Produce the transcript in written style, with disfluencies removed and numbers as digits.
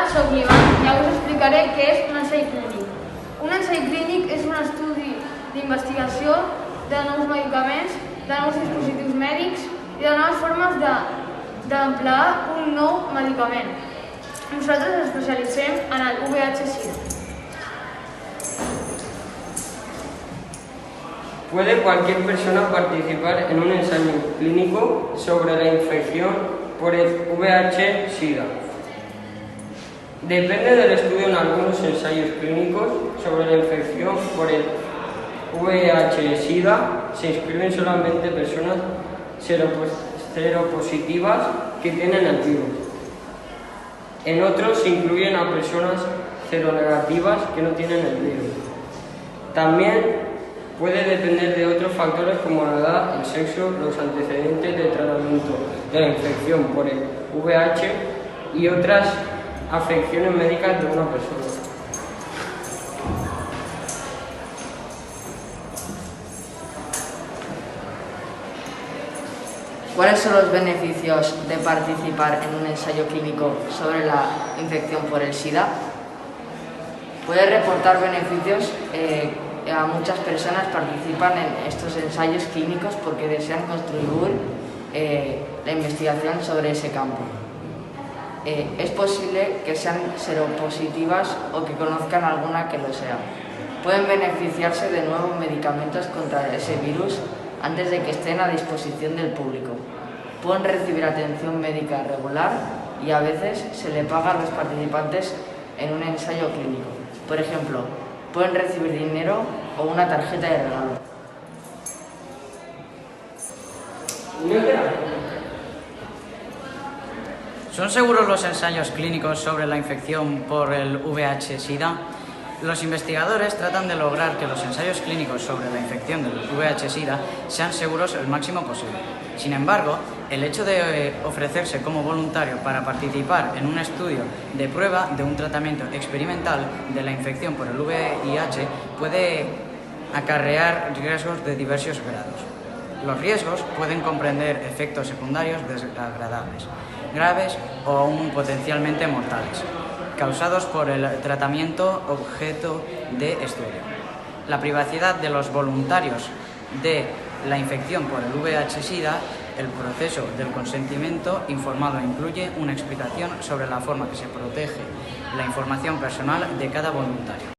soc Ivan i avui us explicaré què és un ensai clínic. Un ensai clínic és un estudi d'investigació de nous medicaments, de nous dispositius mèdics i de noves formes d'emplear un nou medicament. Nosaltres ens especialitzem en el VIH-Sida. ¿Puede cualquier persona participar en un ensayo clínico sobre la infección por el VIH-Sida? Depende del estudio. En algunos ensayos clínicos sobre la infección por el VIH-Sida se inscriben solamente personas seropositivas que tienen el virus. En otros se incluyen a personas seronegativas que no tienen el virus. También puede depender de otros factores como la edad, el sexo, los antecedentes de tratamiento de la infección por el VIH y otras afecciones médicas de una persona. ¿Cuáles son los beneficios de participar en un ensayo clínico sobre la infección por el SIDA? Puede reportar beneficios. A muchas personas participan en estos ensayos clínicos porque desean contribuir la investigación sobre ese campo. Es posible que sean seropositivas o que conozcan alguna que lo sea. Pueden beneficiarse de nuevos medicamentos contra ese virus antes de que estén a disposición del público. Pueden recibir atención médica regular y a veces se le paga a los participantes en un ensayo clínico. Por ejemplo, pueden recibir dinero o una tarjeta de regalo. ¿Son seguros los ensayos clínicos sobre la infección por el VIH-Sida? Los investigadores tratan de lograr que los ensayos clínicos sobre la infección del VIH-Sida sean seguros el máximo posible. Sin embargo, el hecho de ofrecerse como voluntario para participar en un estudio de prueba de un tratamiento experimental de la infección por el VIH puede acarrear riesgos de diversos grados. Los riesgos pueden comprender efectos secundarios desagradables, graves o aún potencialmente mortales, causados por el tratamiento objeto de estudio. La privacidad de los voluntarios de la infección por el VIH-Sida. El proceso del consentimiento informado incluye una explicación sobre la forma que se protege la información personal de cada voluntario.